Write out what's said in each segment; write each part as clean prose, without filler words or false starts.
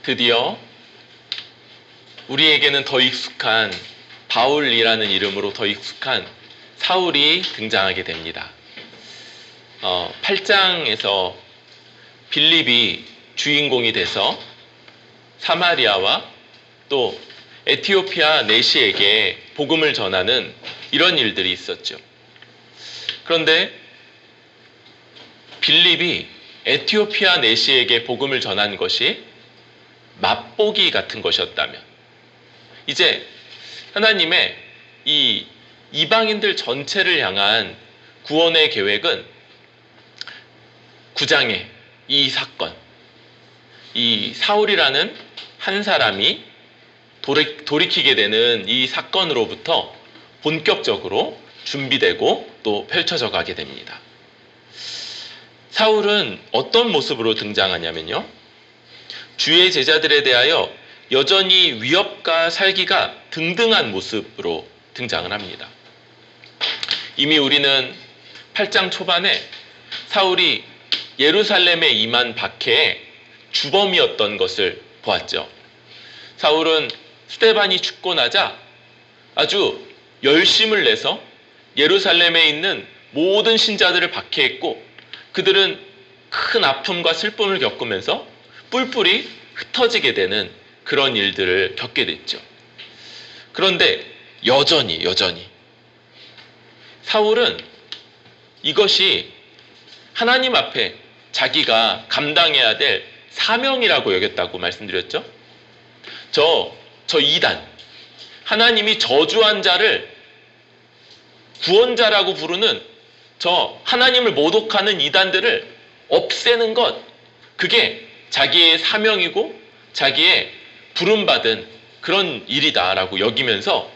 드디어 우리에게는 더 익숙한 바울이라는 이름으로 더 익숙한 사울이 등장하게 됩니다. 8장에서 빌립이 주인공이 돼서 사마리아와 또 에티오피아 내시에게 복음을 전하는 이런 일들이 있었죠. 그런데 빌립이 에티오피아 내시에게 복음을 전한 것이 맛보기 같은 것이었다면, 이제 하나님의 이 이방인들 전체를 향한 구원의 계획은 9장의 이 사건, 이 사울이라는 한 사람이 돌이키게 되는 이 사건으로부터 본격적으로 준비되고 또 펼쳐져 가게 됩니다. 사울은 어떤 모습으로 등장하냐면요, 주의 제자들에 대하여 여전히 위협과 살기가 등등한 모습으로 등장을 합니다. 이미 우리는 8장 초반에 사울이 예루살렘에 임한 박해의 주범이었던 것을 보았죠. 사울은 스데반이 죽고 나자 아주 열심을 내서 예루살렘에 있는 모든 신자들을 박해했고, 그들은 큰 아픔과 슬픔을 겪으면서 뿔뿔이 흩어지게 되는 그런 일들을 겪게 됐죠. 그런데 여전히 사울은 이것이 하나님 앞에 자기가 감당해야 될 사명이라고 여겼다고 말씀드렸죠. 저 이단, 하나님이 저주한 자를 구원자라고 부르는 저 하나님을 모독하는 이단들을 없애는 것, 그게 자기의 사명이고 자기의 부름받은 그런 일이다라고 여기면서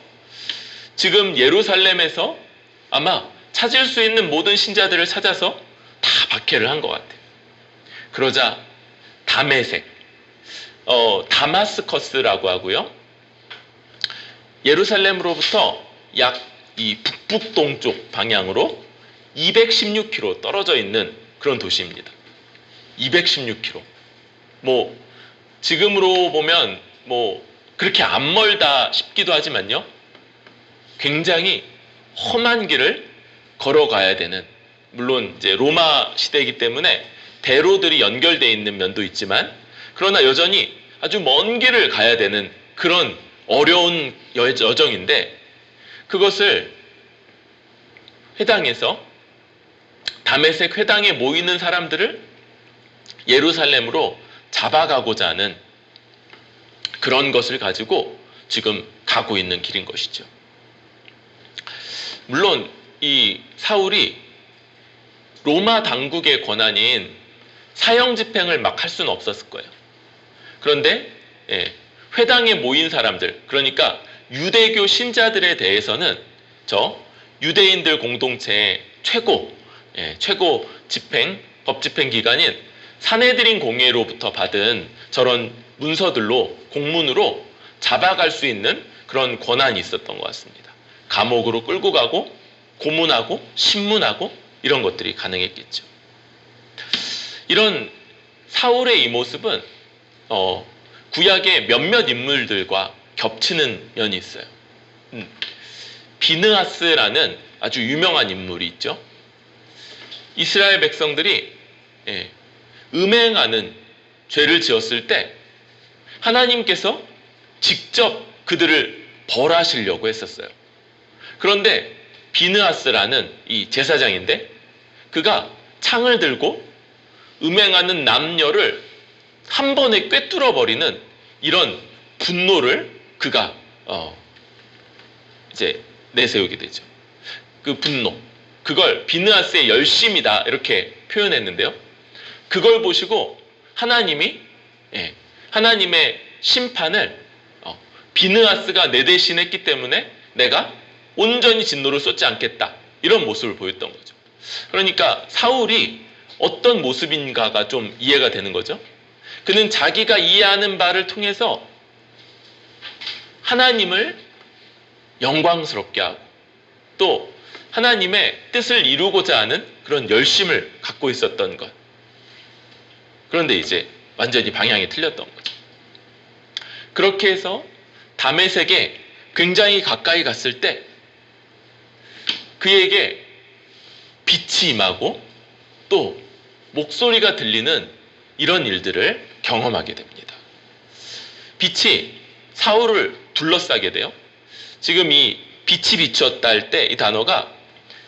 지금 예루살렘에서 아마 찾을 수 있는 모든 신자들을 찾아서 다 박해를 한 것 같아요. 그러자 다메섹, 다마스커스라고 하고요, 예루살렘으로부터 약 이 북북동쪽 방향으로 216km 떨어져 있는 그런 도시입니다. 216km. 지금으로 보면 그렇게 안 멀다 싶기도 하지만요, 굉장히 험한 길을 걸어가야 되는, 물론 이제 로마 시대이기 때문에 대로들이 연결되어 있는 면도 있지만, 그러나 여전히 아주 먼 길을 가야 되는 그런 어려운 여정인데, 그것을 회당에서 다메섹 회당에 모이는 사람들을 예루살렘으로 잡아가고자 하는 그런 것을 가지고 지금 가고 있는 길인 것이죠. 물론 이 사울이 로마 당국의 권한인 사형 집행을 막 할 수는 없었을 거예요. 그런데 회당에 모인 사람들, 그러니까 유대교 신자들에 대해서는 저 유대인들 공동체의 최고 법 집행 기관인 사내드린 공회로부터 받은 저런 문서들로, 공문으로 잡아갈 수 있는 그런 권한이 있었던 것 같습니다. 감옥으로 끌고 가고 고문하고 신문하고 이런 것들이 가능했겠죠. 이런 사울의 이 모습은 구약의 몇몇 인물들과 겹치는 면이 있어요. 비느하스라는 아주 유명한 인물이 있죠. 이스라엘 백성들이 음행하는 죄를 지었을 때 하나님께서 직접 그들을 벌하시려고 했었어요. 그런데 비느하스라는 이 제사장인데, 그가 창을 들고 음행하는 남녀를 한 번에 꿰뚫어 버리는 이런 분노를 그가 이제 내세우게 되죠. 그 분노, 그걸 비느하스의 열심이다 이렇게 표현했는데요, 그걸 보시고 하나님이 하나님의 심판을 비느하스가 내 대신 했기 때문에 내가 온전히 진노를 쏟지 않겠다, 이런 모습을 보였던 거죠. 그러니까 사울이 어떤 모습인가가 좀 이해가 되는 거죠. 그는 자기가 이해하는 바를 통해서 하나님을 영광스럽게 하고 또 하나님의 뜻을 이루고자 하는 그런 열심을 갖고 있었던 것. 그런데 이제 완전히 방향이 틀렸던 거죠. 그렇게 해서 다메섹에 굉장히 가까이 갔을 때 그에게 빛이 임하고 또 목소리가 들리는 이런 일들을 경험하게 됩니다. 빛이 사울을 둘러싸게 돼요. 지금 이 빛이 비추었다 할 때 이 단어가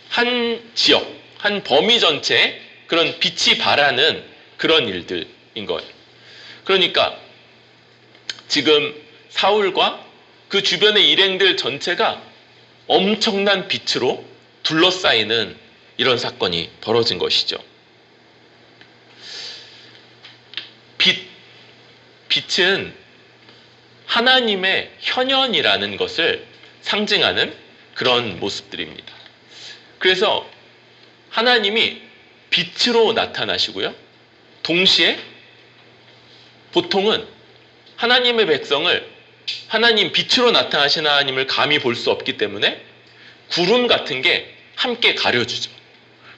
한 지역, 한 범위 전체에 그런 빛이 발하는 그런 일들인 거예요. 그러니까 지금 사울과 그 주변의 일행들 전체가 엄청난 빛으로 둘러싸이는 이런 사건이 벌어진 것이죠. 빛은 하나님의 현현이라는 것을 상징하는 그런 모습들입니다. 그래서 하나님이 빛으로 나타나시고요. 동시에 보통은 하나님의 백성을 하나님 빛으로 나타나신 하나님을 감히 볼 수 없기 때문에 구름 같은 게 함께 가려주죠.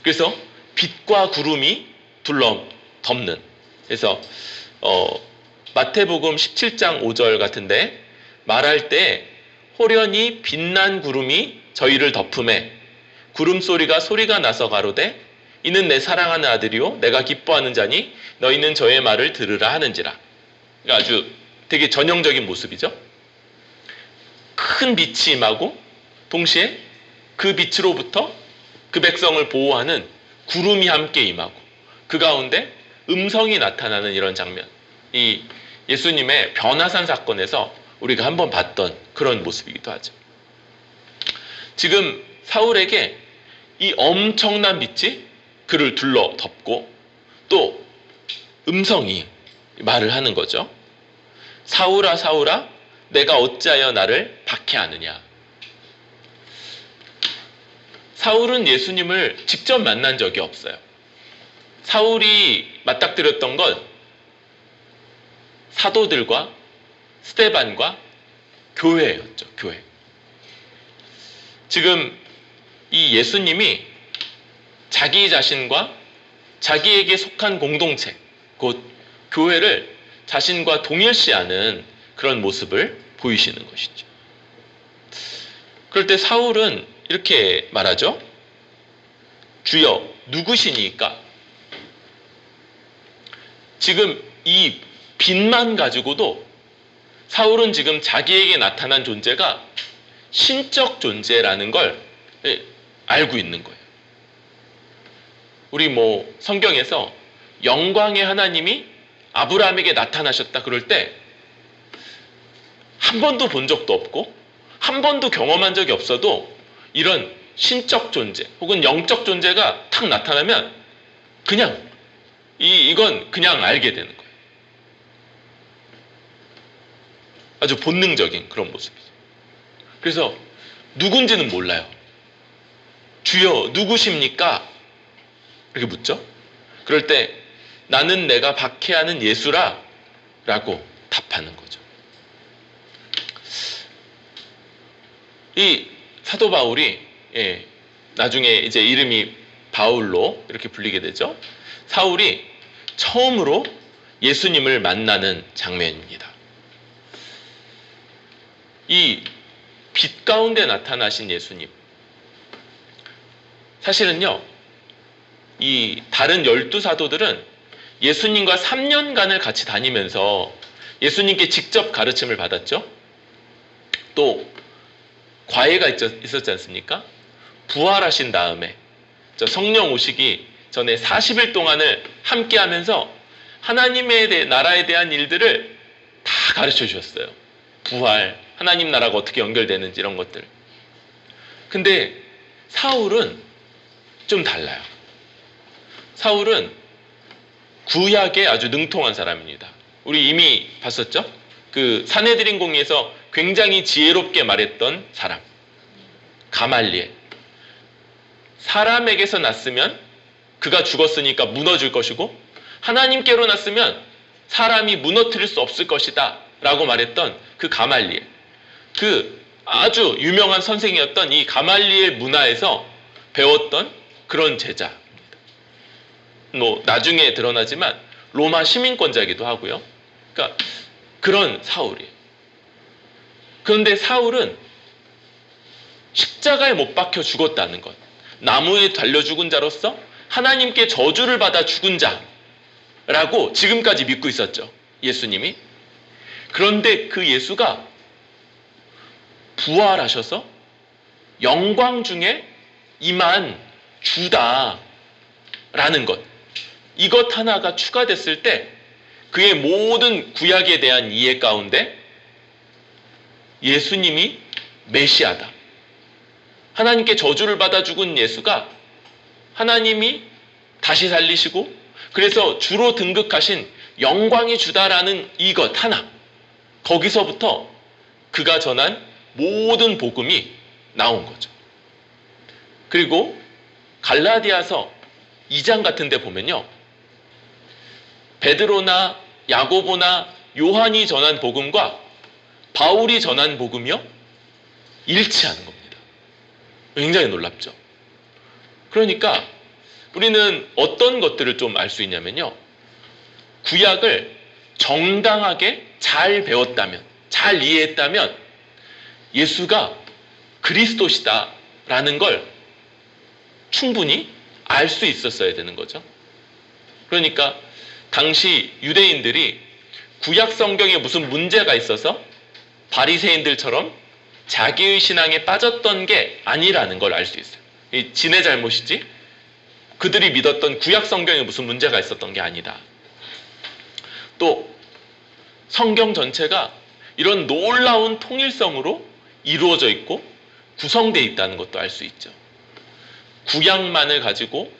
그래서 빛과 구름이 둘러 덮는. 그래서 마태복음 17장 5절 같은데 말할 때 호련히 빛난 구름이 저희를 덮음에 구름소리가 소리가 나서 가로되 이는 내 사랑하는 아들이요 내가 기뻐하는 자니 너희는 저의 말을 들으라 하는지라. 그러니까 아주 되게 전형적인 모습이죠. 큰 빛이 임하고 동시에 그 빛으로부터 그 백성을 보호하는 구름이 함께 임하고 그 가운데 음성이 나타나는 이런 장면. 이 예수님의 변화산 사건에서 우리가 한번 봤던 그런 모습이기도 하죠. 지금 사울에게 이 엄청난 빛이 그를 둘러 덮고 또 음성이 말을 하는 거죠. 사울아 사울아 내가 어찌하여 나를 박해하느냐. 사울은 예수님을 직접 만난 적이 없어요. 사울이 맞닥뜨렸던 건 사도들과 스데반과 교회였죠. 교회. 지금 이 예수님이 자기 자신과 자기에게 속한 공동체, 곧 교회를 자신과 동일시하는 그런 모습을 보이시는 것이죠. 그럴 때 사울은 이렇게 말하죠. 주여 누구시니까? 지금 이 빛만 가지고도 사울은 지금 자기에게 나타난 존재가 신적 존재라는 걸 알고 있는 거예요. 우리 성경에서 영광의 하나님이 아브라함에게 나타나셨다 그럴 때 한 번도 본 적도 없고 한 번도 경험한 적이 없어도 이런 신적 존재 혹은 영적 존재가 탁 나타나면 그냥 이건 그냥 알게 되는 거예요. 아주 본능적인 그런 모습이죠. 그래서 누군지는 몰라요. 주여 누구십니까? 이렇게 묻죠. 그럴 때 나는 내가 박해하는 예수라 라고 답하는 거죠. 이 사도 바울이 나중에 이제 이름이 바울로 이렇게 불리게 되죠. 사울이 처음으로 예수님을 만나는 장면입니다. 이 빛 가운데 나타나신 예수님. 사실은요, 이 다른 12사도들은 예수님과 3년간을 같이 다니면서 예수님께 직접 가르침을 받았죠. 또 과외가 있었지 않습니까? 부활하신 다음에 성령 오시기 전에 40일 동안을 함께 하면서 하나님의 나라에 대한 일들을 다 가르쳐 주셨어요. 부활, 하나님 나라가 어떻게 연결되는지 이런 것들. 근데 사울은 좀 달라요. 사울은 구약에 아주 능통한 사람입니다. 우리 이미 봤었죠? 그 사내들인 공의에서 굉장히 지혜롭게 말했던 사람. 가말리엘. 사람에게서 났으면 그가 죽었으니까 무너질 것이고 하나님께로 났으면 사람이 무너뜨릴 수 없을 것이다 라고 말했던 그 가말리엘. 그 아주 유명한 선생이었던 이 가말리엘 문화에서 배웠던 그런 제자입니다. 나중에 드러나지만 로마 시민권자이기도 하고요. 그러니까 그런 사울이에요. 그런데 사울은 십자가에 못 박혀 죽었다는 것, 나무에 달려 죽은 자로서 하나님께 저주를 받아 죽은 자라고 지금까지 믿고 있었죠, 예수님이. 그런데 그 예수가 부활하셔서 영광 중에 임한 주다라는 것, 이것 하나가 추가됐을 때 그의 모든 구약에 대한 이해 가운데 예수님이 메시아다, 하나님께 저주를 받아 죽은 예수가 하나님이 다시 살리시고 그래서 주로 등극하신 영광의 주다라는 이것 하나, 거기서부터 그가 전한 모든 복음이 나온 거죠. 그리고 갈라디아서 2장 같은 데 보면요, 베드로나 야고보나 요한이 전한 복음과 바울이 전한 복음이요, 일치하는 겁니다. 굉장히 놀랍죠. 그러니까 우리는 어떤 것들을 좀 알 수 있냐면요, 구약을 정당하게 잘 배웠다면, 잘 이해했다면 예수가 그리스도시다라는 걸 충분히 알 수 있었어야 되는 거죠. 그러니까 당시 유대인들이 구약 성경에 무슨 문제가 있어서 바리새인들처럼 자기의 신앙에 빠졌던 게 아니라는 걸 알 수 있어요. 지네 잘못이지 그들이 믿었던 구약 성경에 무슨 문제가 있었던 게 아니다. 또 성경 전체가 이런 놀라운 통일성으로 이루어져 있고 구성되어 있다는 것도 알 수 있죠. 구약만을 가지고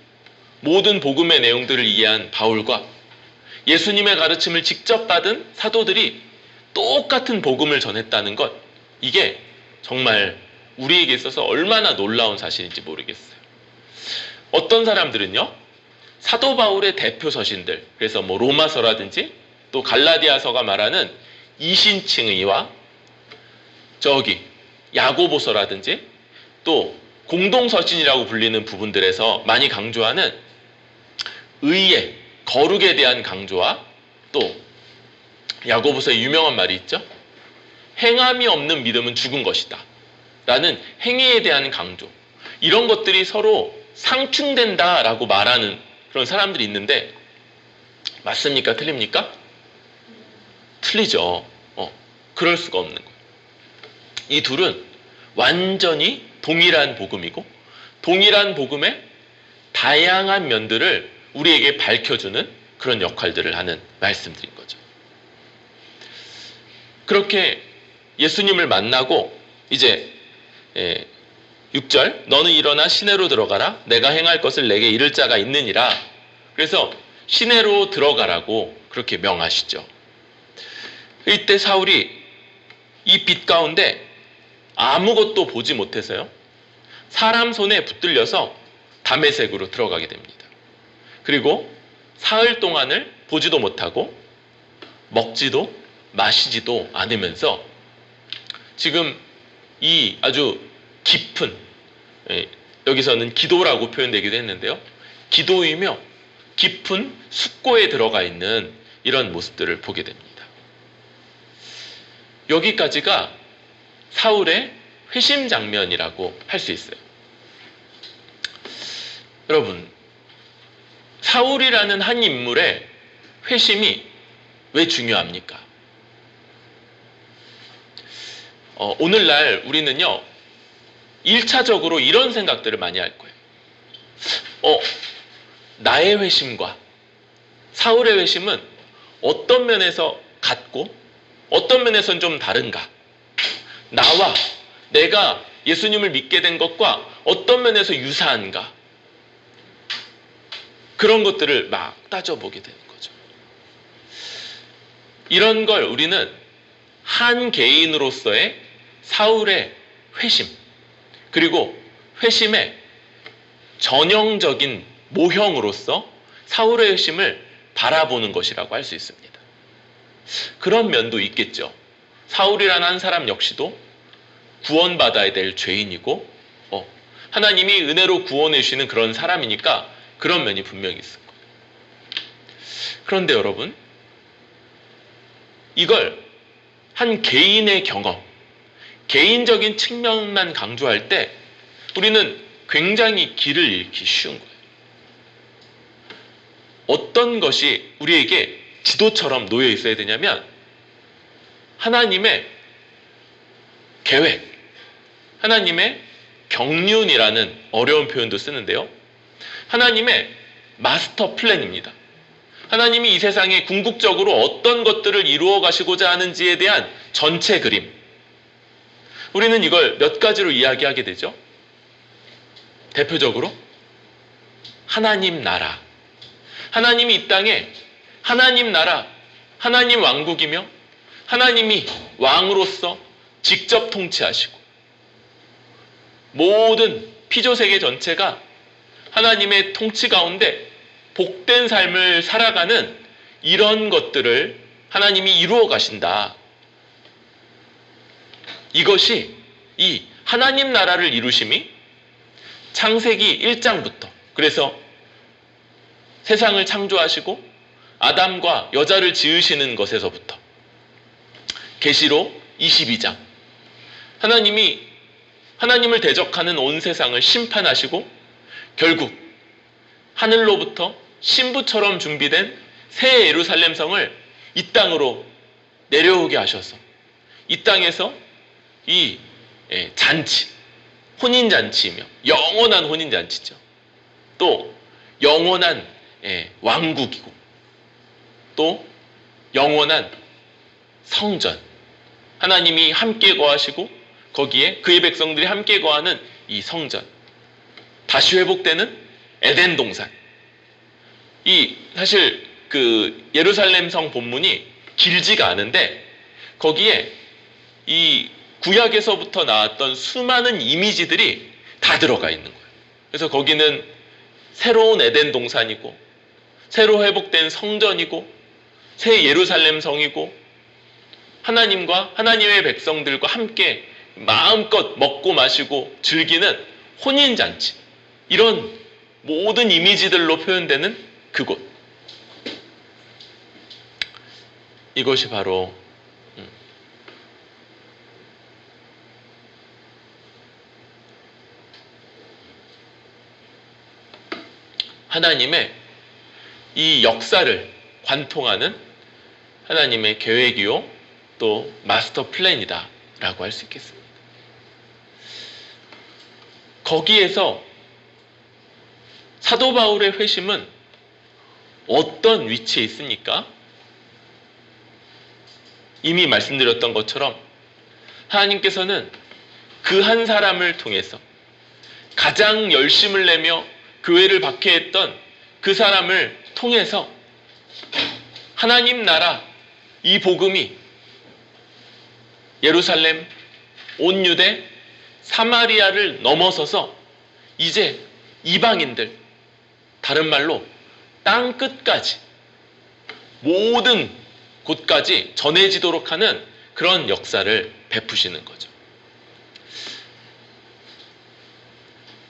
모든 복음의 내용들을 이해한 바울과 예수님의 가르침을 직접 받은 사도들이 똑같은 복음을 전했다는 것, 이게 정말 우리에게 있어서 얼마나 놀라운 사실인지 모르겠어요. 어떤 사람들은요, 사도 바울의 대표 서신들, 그래서 뭐 로마서라든지 또 갈라디아서가 말하는 이신칭의와 저기 야고보서라든지 또 공동서신이라고 불리는 부분들에서 많이 강조하는 의의, 거룩에 대한 강조와 또 야고보서의 유명한 말이 있죠. 행함이 없는 믿음은 죽은 것이다 라는 행위에 대한 강조, 이런 것들이 서로 상충된다라고 말하는 그런 사람들이 있는데 맞습니까? 틀립니까? 틀리죠. 그럴 수가 없는 거예요. 이 둘은 완전히 동일한 복음이고 동일한 복음의 다양한 면들을 우리에게 밝혀주는 그런 역할들을 하는 말씀들인 거죠. 그렇게 예수님을 만나고 이제 6절, 너는 일어나 시내로 들어가라, 내가 행할 것을 내게 이를 자가 있느니라. 그래서 시내로 들어가라고 그렇게 명하시죠. 이때 사울이 이 빛 가운데 아무것도 보지 못해서요, 사람 손에 붙들려서 다메섹으로 들어가게 됩니다. 그리고 사흘 동안을 보지도 못하고 먹지도 마시지도 않으면서 지금 이 아주 깊은, 여기서는 기도라고 표현되기도 했는데요, 기도이며 깊은 숙고에 들어가 있는 이런 모습들을 보게 됩니다. 여기까지가 사울의 회심 장면이라고 할 수 있어요. 여러분, 사울이라는 한 인물의 회심이 왜 중요합니까? 오늘날 우리는요, 1차적으로 이런 생각들을 많이 할 거예요. 나의 회심과 사울의 회심은 어떤 면에서 같고 어떤 면에서는 좀 다른가? 나와 내가 예수님을 믿게 된 것과 어떤 면에서 유사한가? 그런 것들을 막 따져보게 되는 거죠. 이런 걸 우리는 한 개인으로서의 사울의 회심, 그리고 회심의 전형적인 모형으로서 사울의 회심을 바라보는 것이라고 할 수 있습니다. 그런 면도 있겠죠. 사울이라는 한 사람 역시도 구원받아야 될 죄인이고 하나님이 은혜로 구원해 주시는 그런 사람이니까 그런 면이 분명히 있을 거예요. 그런데 여러분, 이걸 한 개인의 경험, 개인적인 측면만 강조할 때 우리는 굉장히 길을 잃기 쉬운 거예요. 어떤 것이 우리에게 지도처럼 놓여 있어야 되냐면 하나님의 계획, 하나님의 경륜이라는 어려운 표현도 쓰는데요. 하나님의 마스터 플랜입니다. 하나님이 이 세상에 궁극적으로 어떤 것들을 이루어 가시고자 하는지에 대한 전체 그림. 우리는 이걸 몇 가지로 이야기하게 되죠. 대표적으로 하나님 나라. 하나님이 이 땅에 하나님 나라, 하나님 왕국이며 하나님이 왕으로서 직접 통치하시고 모든 피조세계 전체가 하나님의 통치 가운데 복된 삶을 살아가는 이런 것들을 하나님이 이루어 가신다. 이것이 이 하나님 나라를 이루심이 창세기 1장부터, 그래서 세상을 창조하시고 아담과 여자를 지으시는 것에서부터 계시록 22장 하나님이 하나님을 대적하는 온 세상을 심판하시고 결국 하늘로부터 신부처럼 준비된 새 예루살렘 성을 이 땅으로 내려오게 하셔서 이 땅에서 이 잔치, 혼인잔치이며 영원한 혼인잔치죠. 또 영원한 왕국이고 또 영원한 성전, 하나님이 함께 거하시고 거기에 그의 백성들이 함께 거하는 이 성전, 다시 회복되는 에덴 동산. 이 사실 그 예루살렘 성 본문이 길지가 않은데 거기에 이 구약에서부터 나왔던 수많은 이미지들이 다 들어가 있는 거예요. 그래서 거기는 새로운 에덴 동산이고 새로 회복된 성전이고 새 예루살렘 성이고 하나님과 하나님의 백성들과 함께 마음껏 먹고 마시고 즐기는 혼인잔치, 이런 모든 이미지들로 표현되는 그곳. 이것이 바로 하나님의 이 역사를 관통하는 하나님의 계획이요 또 마스터 플랜이다 라고 할 수 있겠습니다. 거기에서 사도 바울의 회심은 어떤 위치에 있습니까? 이미 말씀드렸던 것처럼 하나님께서는 그 한 사람을 통해서 가장 열심을 내며 교회를 박해했던 그 사람을 통해서 하나님 나라, 이 복음이 예루살렘, 온 유대, 사마리아를 넘어서서 이제 이방인들, 다른 말로 땅 끝까지 모든 곳까지 전해지도록 하는 그런 역사를 베푸시는 거죠.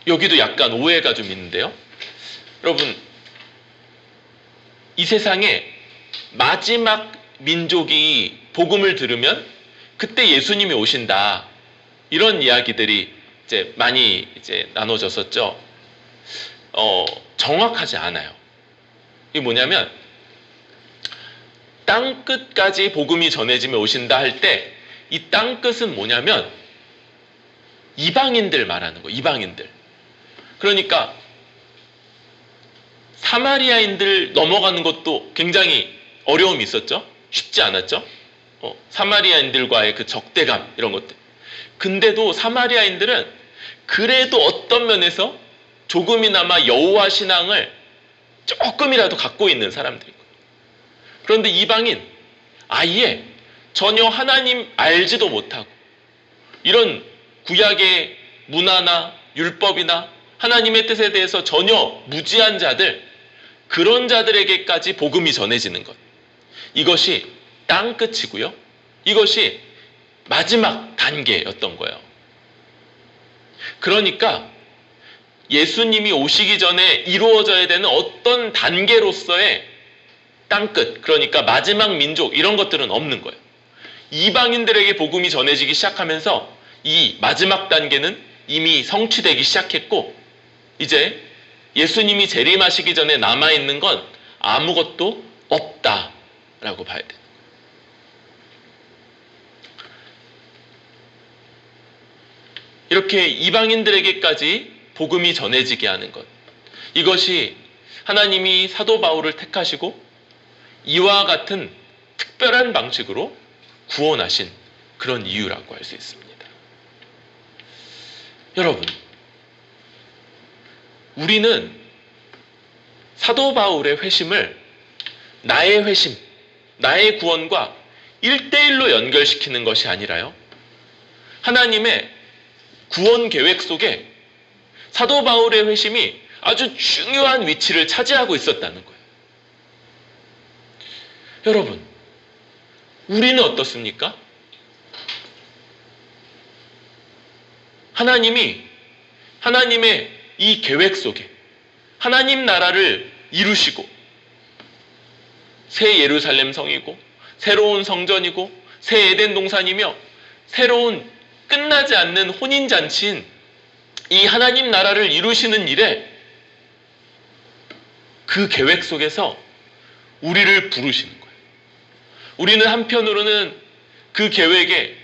여기도 약간 오해가 좀 있는데요. 여러분, 이 세상에 마지막 민족이 복음을 들으면 그때 예수님이 오신다, 이런 이야기들이 이제 많이 나눠졌었죠. 정확하지 않아요. 이게 뭐냐면 땅 끝까지 복음이 전해지며 오신다 할 때 이 땅 끝은 뭐냐면 이방인들 말하는 거예요. 이방인들. 그러니까 사마리아인들 넘어가는 것도 굉장히 어려움이 있었죠. 쉽지 않았죠. 사마리아인들과의 그 적대감, 이런 것들. 근데도 사마리아인들은 그래도 어떤 면에서 조금이나마 여호와 신앙을 조금이라도 갖고 있는 사람들이고, 그런데 이방인 아예 전혀 하나님 알지도 못하고 이런 구약의 문화나 율법이나 하나님의 뜻에 대해서 전혀 무지한 자들, 그런 자들에게까지 복음이 전해지는 것, 이것이 땅 끝이고요. 이것이 마지막 단계였던 거예요. 그러니까 예수님이 오시기 전에 이루어져야 되는 어떤 단계로서의 땅끝, 그러니까 마지막 민족, 이런 것들은 없는 거예요. 이방인들에게 복음이 전해지기 시작하면서 이 마지막 단계는 이미 성취되기 시작했고 이제 예수님이 재림하시기 전에 남아있는 건 아무것도 없다라고 봐야 돼요. 이렇게 이방인들에게까지 복음이 전해지게 하는 것. 이것이 하나님이 사도 바울을 택하시고 이와 같은 특별한 방식으로 구원하신 그런 이유라고 할 수 있습니다. 여러분, 우리는 사도 바울의 회심을 나의 회심, 나의 구원과 1대1로 연결시키는 것이 아니라요. 하나님의 구원 계획 속에 사도 바울의 회심이 아주 중요한 위치를 차지하고 있었다는 거예요. 여러분, 우리는 어떻습니까? 하나님의 이 계획 속에 하나님 나라를 이루시고 새 예루살렘 성이고 새로운 성전이고 새 에덴 동산이며 새로운 끝나지 않는 혼인잔치인 이 하나님 나라를 이루시는 일에 그 계획 속에서 우리를 부르시는 거예요. 우리는 한편으로는 그 계획의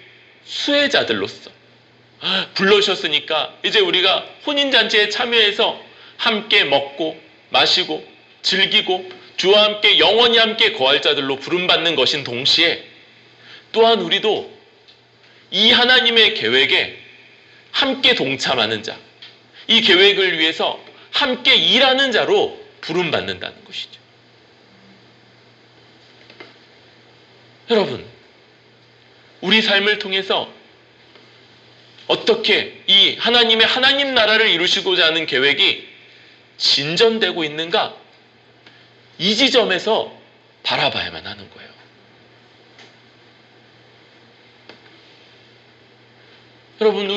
수혜자들로서 불러주셨으니까 이제 우리가 혼인잔치에 참여해서 함께 먹고 마시고 즐기고 주와 함께 영원히 함께 거할 자들로 부름받는 것인 동시에 또한 우리도 이 하나님의 계획에 함께 동참하는 자, 이 계획을 위해서 함께 일하는 자로 부름받는다는 것이죠. 여러분, 우리 삶을 통해서 어떻게 이 하나님 나라를 이루시고자 하는 계획이 진전되고 있는가? 이 지점에서 바라봐야만 하는 거예요. 여러분,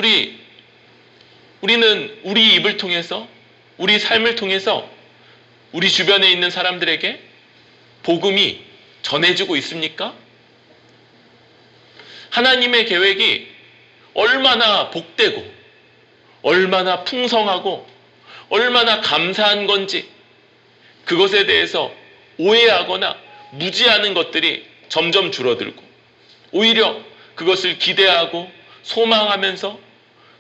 우리는 우리 입을 통해서, 우리 삶을 통해서 우리 주변에 있는 사람들에게 복음이 전해지고 있습니까? 하나님의 계획이 얼마나 복되고 얼마나 풍성하고 얼마나 감사한 건지 그것에 대해서 오해하거나 무지하는 것들이 점점 줄어들고 오히려 그것을 기대하고 소망하면서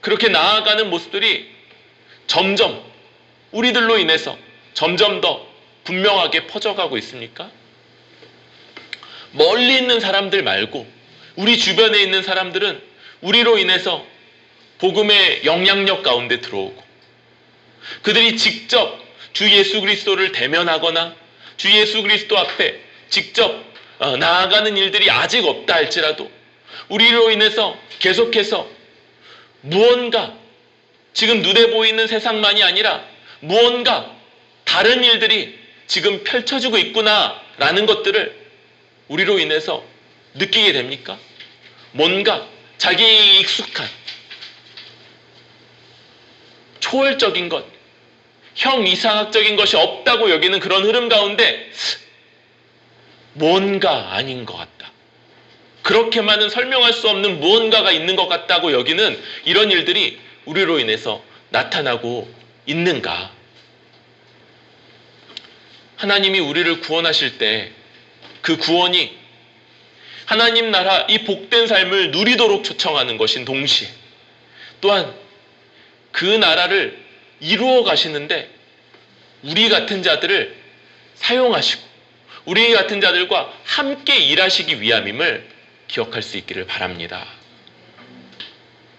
그렇게 나아가는 모습들이 점점 우리들로 인해서 점점 더 분명하게 퍼져가고 있습니까? 멀리 있는 사람들 말고 우리 주변에 있는 사람들은 우리로 인해서 복음의 영향력 가운데 들어오고 그들이 직접 주 예수 그리스도를 대면하거나 주 예수 그리스도 앞에 직접 나아가는 일들이 아직 없다 할지라도 우리로 인해서 계속해서 무언가 지금 눈에 보이는 세상만이 아니라 무언가 다른 일들이 지금 펼쳐지고 있구나라는 것들을 우리로 인해서 느끼게 됩니까? 뭔가 자기에게 익숙한 초월적인 것, 형이상학적인 것이 없다고 여기는 그런 흐름 가운데 뭔가 아닌 것 같다. 그렇게만은 설명할 수 없는 무언가가 있는 것 같다고 여기는 이런 일들이 우리로 인해서 나타나고 있는가? 하나님이 우리를 구원하실 때 그 구원이 하나님 나라 이 복된 삶을 누리도록 초청하는 것인 동시에 또한 그 나라를 이루어 가시는데 우리 같은 자들을 사용하시고 우리 같은 자들과 함께 일하시기 위함임을 기억할 수 있기를 바랍니다.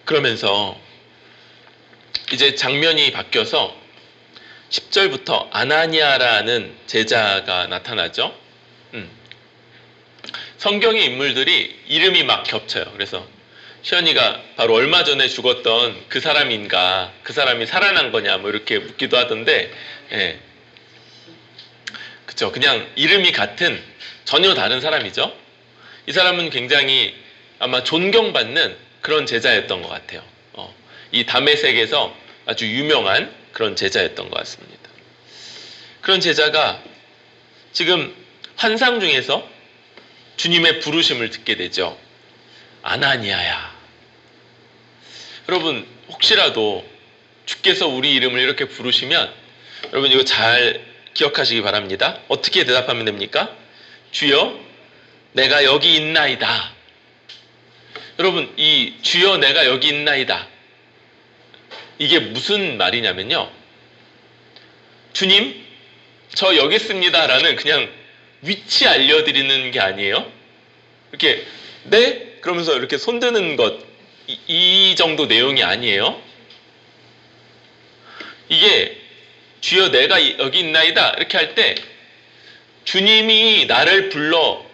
그러면서 이제 장면이 바뀌어서 10절부터 아나니아라는 제자가 나타나죠. 성경의 인물들이 이름이 막 겹쳐요. 그래서 시연이가 바로 얼마 전에 죽었던 그 사람인가, 그 사람이 살아난 거냐, 뭐 이렇게 묻기도 하던데, 예. 그쵸. 그냥 이름이 같은 전혀 다른 사람이죠. 이 사람은 굉장히 아마 존경받는 그런 제자였던 것 같아요. 이 다메섹에서 아주 유명한 그런 제자였던 것 같습니다. 그런 제자가 지금 환상 중에서 주님의 부르심을 듣게 되죠. 아나니아야. 여러분 혹시라도 주께서 우리 이름을 이렇게 부르시면 여러분 이거 잘 기억하시기 바랍니다. 어떻게 대답하면 됩니까? 주여 내가 여기 있나이다. 여러분 이 주여 내가 여기 있나이다, 이게 무슨 말이냐면요, 주님 저 여기 있습니다 라는 그냥 위치 알려드리는 게 아니에요. 이렇게 네? 그러면서 이렇게 손드는 것, 이 정도 내용이 아니에요. 이게 주여 내가 여기 있나이다 이렇게 할 때 주님이 나를 불러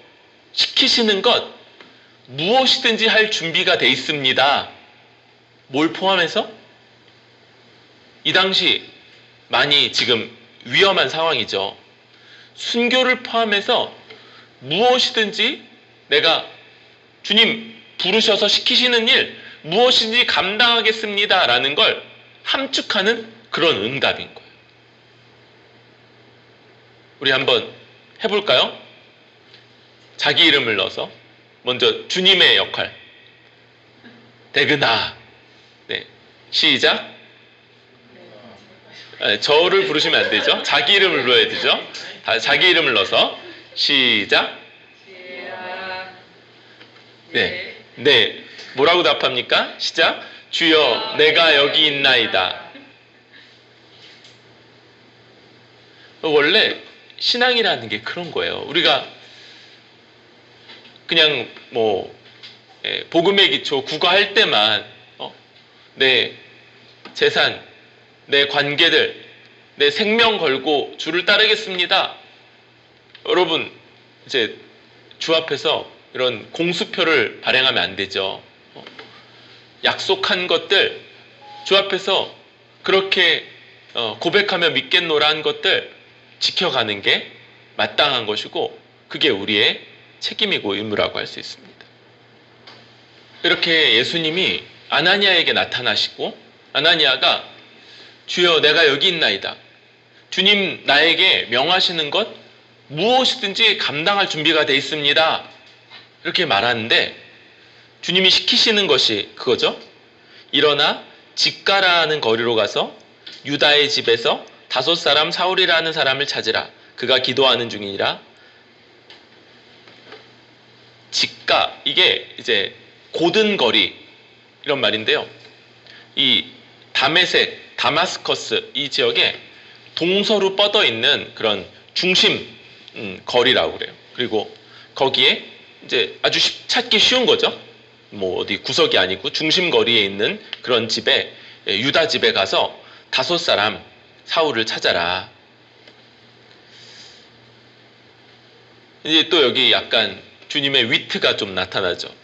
시키시는 것 무엇이든지 할 준비가 돼 있습니다. 뭘 포함해서? 이 당시 많이 지금 위험한 상황이죠. 순교를 포함해서 무엇이든지 내가 주님 부르셔서 시키시는 일 무엇인지 감당하겠습니다 라는 걸 함축하는 그런 응답인 거예요. 우리 한번 해볼까요? 자기 이름을 넣어서 먼저 주님의 역할 대그나, 네, 시작. 저를 부르시면 안 되죠. 자기 이름을 불러야 되죠. 자기 이름을 넣어서 시작. 네, 네. 뭐라고 답합니까? 시작. 주여 내가 여기 있나이다. 원래 신앙이라는 게 그런 거예요. 우리가 그냥 뭐 복음의 기초 국어할 때만 내 재산, 내 관계들, 내 생명 걸고 주를 따르겠습니다. 여러분 이제 주 앞에서 이런 공수표를 발행하면 안 되죠. 약속한 것들 주 앞에서 그렇게 고백하며 믿겠노라 한 것들 지켜가는 게 마땅한 것이고 그게 우리의 책임이고 의무라고 할 수 있습니다. 이렇게 예수님이 아나니아에게 나타나시고 아나니아가 주여 내가 여기 있나이다. 주님 나에게 명하시는 것 무엇이든지 감당할 준비가 돼 있습니다. 이렇게 말하는데 주님이 시키시는 것이 그거죠. 일어나 직가라는 거리로 가서 유다의 집에서 5 사울이라는 사람을 찾으라. 그가 기도하는 중이니라. 직가, 이게 이제 고든 거리 이런 말인데요. 이 다메섹, 다마스커스 이 지역에 동서로 뻗어 있는 그런 중심 거리라고 그래요. 그리고 거기에 이제 아주 찾기 쉬운 거죠. 뭐 어디 구석이 아니고 중심 거리에 있는 그런 집에, 유다 집에 가서 5 사람 사울을 찾아라. 이제 또 여기 약간 주님의 위트가 좀 나타나죠.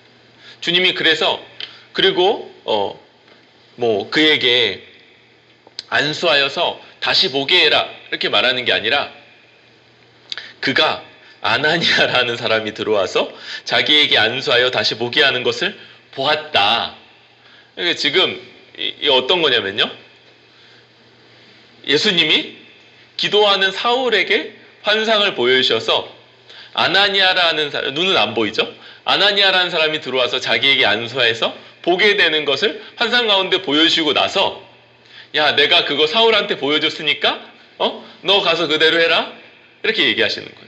주님이 그래서 그리고 뭐 그에게 안수하여서 다시 보게 해라 이렇게 말하는 게 아니라 그가 아나니아라는 사람이 들어와서 자기에게 안수하여 다시 보게 하는 것을 보았다. 이게 지금 이 어떤 거냐면요, 예수님이 기도하는 사울에게 환상을 보여주셔서 아나니아라는 사람, 눈은 안 보이죠? 아나니아라는 사람이 들어와서 자기에게 안수해서 보게 되는 것을 환상 가운데 보여주시고 나서 야 내가 그거 사울한테 보여줬으니까 너 가서 그대로 해라 이렇게 얘기하시는 거예요.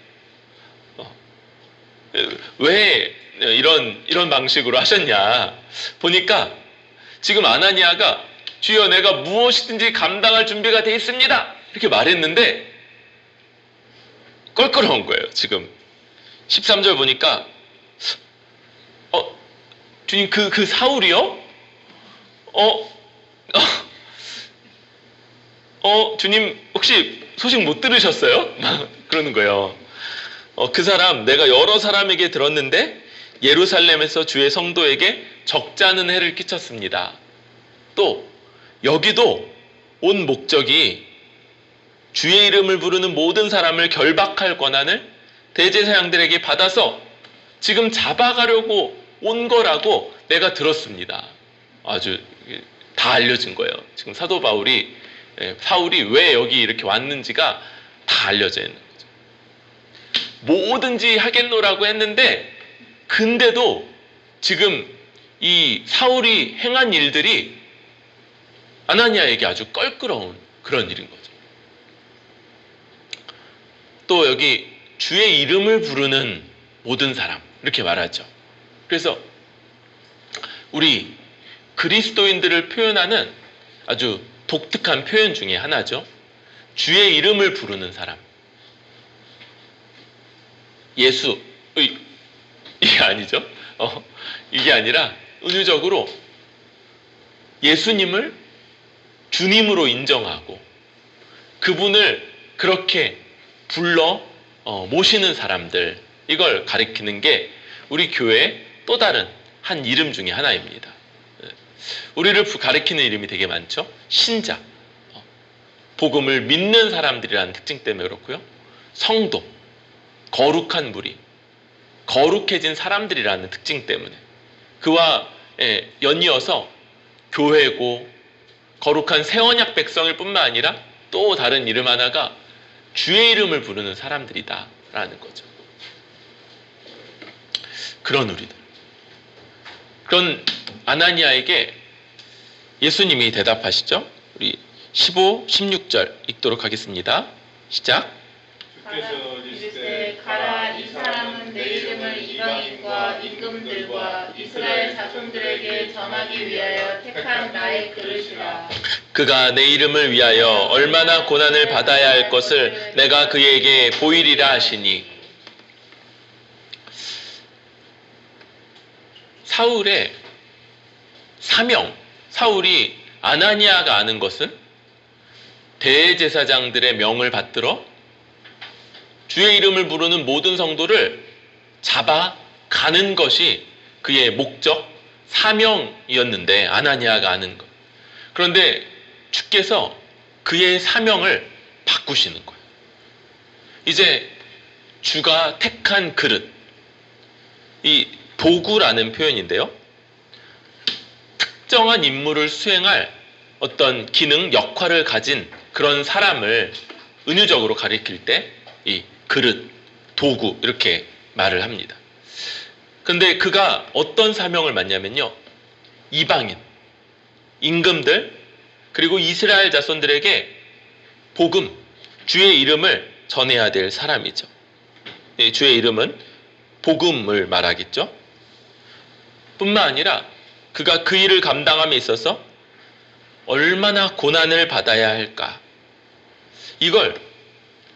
왜 이런 방식으로 하셨냐 보니까 지금 아나니아가 주여 내가 무엇이든지 감당할 준비가 돼 있습니다 이렇게 말했는데 껄끄러운 거예요. 지금 13절 보니까 주님 그 사울이요? 주님 혹시 소식 못 들으셨어요? 그러는 거예요. 그 사람 내가 여러 사람에게 들었는데 예루살렘에서 주의 성도에게 적지 않은 해를 끼쳤습니다. 또 여기도 온 목적이 주의 이름을 부르는 모든 사람을 결박할 권한을 대제사장들에게 받아서 지금 잡아가려고 온 거라고 내가 들었습니다. 아주 다 알려진 거예요. 지금 사도 사울이 왜 여기 이렇게 왔는지가 다 알려져 있는 거죠. 뭐든지 하겠노라고 했는데 근데도 지금 이 사울이 행한 일들이 아나니아에게 아주 껄끄러운 그런 일인 거죠. 또 여기 주의 이름을 부르는 모든 사람 이렇게 말하죠. 그래서 우리 그리스도인들을 표현하는 아주 독특한 표현 중에 하나죠. 주의 이름을 부르는 사람. 예수, 이게 아니죠. 이게 아니라 은유적으로 예수님을 주님으로 인정하고 그분을 그렇게 불러 모시는 사람들, 이걸 가리키는 게 우리 교회의 또 다른 한 이름 중에 하나입니다. 우리를 가리키는 이름이 되게 많죠. 신자, 복음을 믿는 사람들이라는 특징 때문에 그렇고요. 성도, 거룩한 무리, 거룩해진 사람들이라는 특징 때문에 그와 연이어서 교회고 거룩한 새 언약 백성일 뿐만 아니라 또 다른 이름 하나가 주의 이름을 부르는 사람들이다 라는 거죠. 그런 우리들, 그런 아나니아에게 예수님이 대답하시죠. 우리 15, 16절 읽도록 하겠습니다. 시작. 주께서 이르시되 가라, 이 사람은 내 이름을 이방인과 임금들과 이스라엘 자손들에게 전하기 위하여 택한 나의 그릇이라. 그가 내 이름을 위하여 얼마나 고난을 받아야 할 것을 내가 그에게 보이리라 하시니. 사울의 사명, 사울이 아나니아가 아는 것은 대제사장들의 명을 받들어 주의 이름을 부르는 모든 성도를 잡아가는 것이 그의 목적, 사명이었는데, 아나니아가 아는 것. 그런데 주께서 그의 사명을 바꾸시는 거예요. 이제 주가 택한 그릇, 이 도구라는 표현인데요. 특정한 임무를 수행할 어떤 기능, 역할을 가진 그런 사람을 은유적으로 가리킬 때 이 그릇, 도구 이렇게 말을 합니다. 근데 그가 어떤 사명을 맡냐면요. 이방인, 임금들, 그리고 이스라엘 자손들에게 복음, 주의 이름을 전해야 될 사람이죠. 주의 이름은 복음을 말하겠죠. 뿐만 아니라 그가 그 일을 감당함에 있어서 얼마나 고난을 받아야 할까, 이걸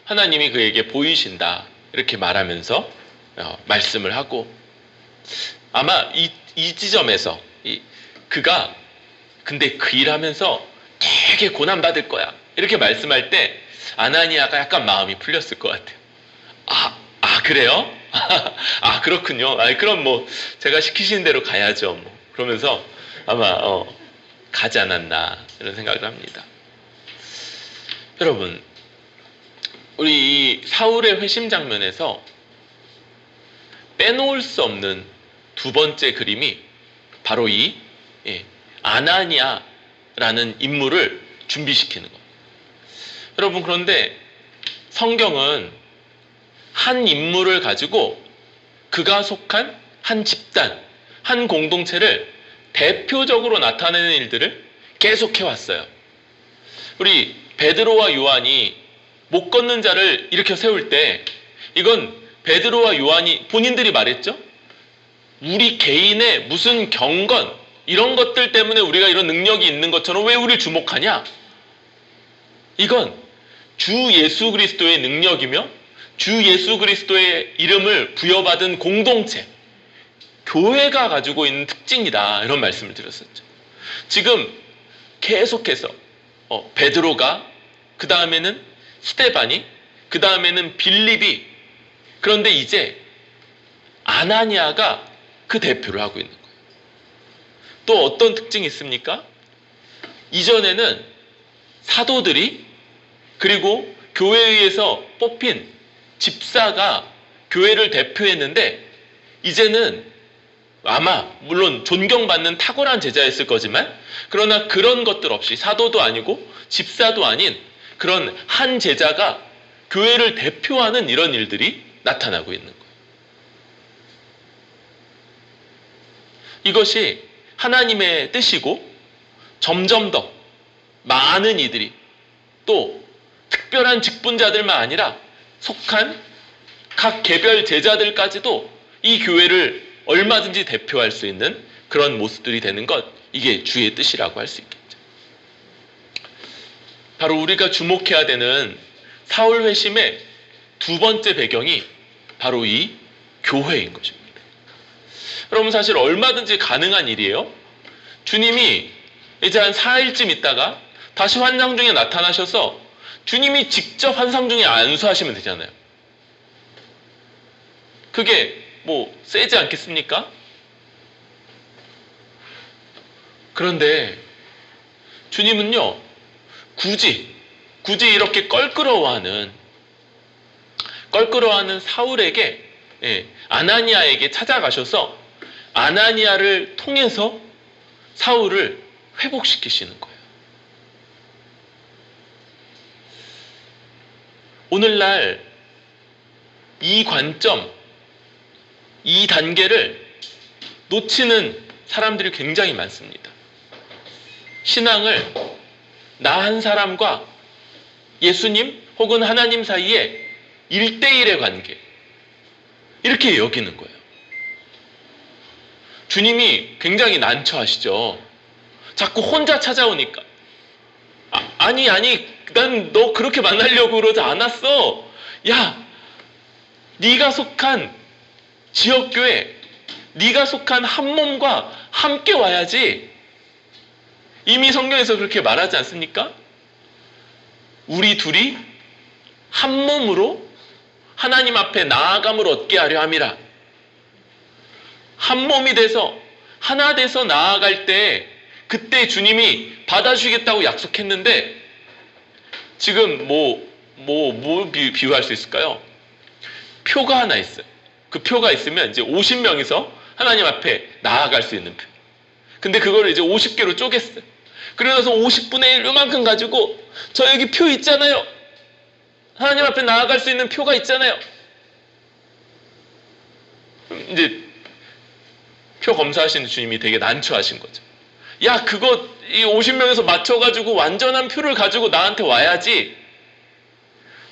하나님이 그에게 보이신다 이렇게 말하면서 말씀을 하고, 아마 이 지점에서 그가 근데 그 일하면서 되게 고난받을 거야 이렇게 말씀할 때 아나니아가 약간 마음이 풀렸을 것 같아요. 그래요? 아, 그렇군요. 그럼 뭐 제가 시키시는 대로 가야죠. 뭐 그러면서 아마 가지 않았나 이런 생각을 합니다. 여러분, 우리 이 사울의 회심 장면에서 빼놓을 수 없는 두 번째 그림이 바로 이 아나니아라는 인물을 준비시키는 것. 여러분, 그런데 성경은 한 인물을 가지고 그가 속한 한 집단, 한 공동체를 대표적으로 나타내는 일들을 계속해왔어요. 우리 베드로와 요한이 못 걷는 자를 일으켜 세울 때 이건 베드로와 요한이 본인들이 말했죠. 우리 개인의 무슨 경건 이런 것들 때문에 우리가 이런 능력이 있는 것처럼 왜 우리를 주목하냐? 이건 주 예수 그리스도의 능력이며 주 예수 그리스도의 이름을 부여받은 공동체, 교회가 가지고 있는 특징이다 이런 말씀을 드렸었죠. 지금 계속해서 베드로가, 그 다음에는 스데반이, 그 다음에는 빌립이, 그런데 이제 아나니아가 그 대표를 하고 있는 거예요. 또 어떤 특징이 있습니까? 이전에는 사도들이, 그리고 교회에 의해서 뽑힌 집사가 교회를 대표했는데, 이제는 아마 물론 존경받는 탁월한 제자였을 거지만, 그러나 그런 것들 없이 사도도 아니고 집사도 아닌 그런 한 제자가 교회를 대표하는 이런 일들이 나타나고 있는 거예요. 이것이 하나님의 뜻이고 점점 더 많은 이들이 또 특별한 직분자들만 아니라 속한 각 개별 제자들까지도 이 교회를 얼마든지 대표할 수 있는 그런 모습들이 되는 것, 이게 주의 뜻이라고 할 수 있겠죠. 바로 우리가 주목해야 되는 사울 회심의 두 번째 배경이 바로 이 교회인 것입니다. 여러분, 사실 얼마든지 가능한 일이에요. 주님이 이제 한 4일쯤 있다가 다시 환상 중에 나타나셔서 주님이 직접 환상 중에 안수하시면 되잖아요. 그게 뭐 세지 않겠습니까? 그런데 주님은요, 굳이 이렇게 껄끄러워하는 사울에게, 아나니아에게 찾아가셔서 아나니아를 통해서 사울을 회복시키시는 거예요. 오늘날 이 관점, 이 단계를 놓치는 사람들이 굉장히 많습니다. 신앙을 나 한 사람과 예수님 혹은 하나님 사이에 1대1의 관계, 이렇게 여기는 거예요. 주님이 굉장히 난처하시죠. 자꾸 혼자 찾아오니까. 아니, 난 너 그렇게 만나려고 그러지 않았어. 야, 네가 속한 지역교회, 네가 속한 한 몸과 함께 와야지. 이미 성경에서 그렇게 말하지 않습니까? 우리 둘이 한 몸으로 하나님 앞에 나아감을 얻게 하려 함이라. 한 몸이 돼서, 하나 돼서 나아갈 때, 그때 주님이 받아주시겠다고 약속했는데, 지금 비유할 수 있을까요? 표가 하나 있어요. 그 표가 있으면 이제 50명이서 하나님 앞에 나아갈 수 있는 표. 근데 그거를 이제 50개로 쪼갰어요. 그러면서 50분의 1 요만큼 가지고, 저 여기 표 있잖아요. 하나님 앞에 나아갈 수 있는 표가 있잖아요. 이제 표 검사하시는 주님이 되게 난처하신 거죠. 야, 그거 이 50명에서 맞춰가지고 완전한 표를 가지고 나한테 와야지.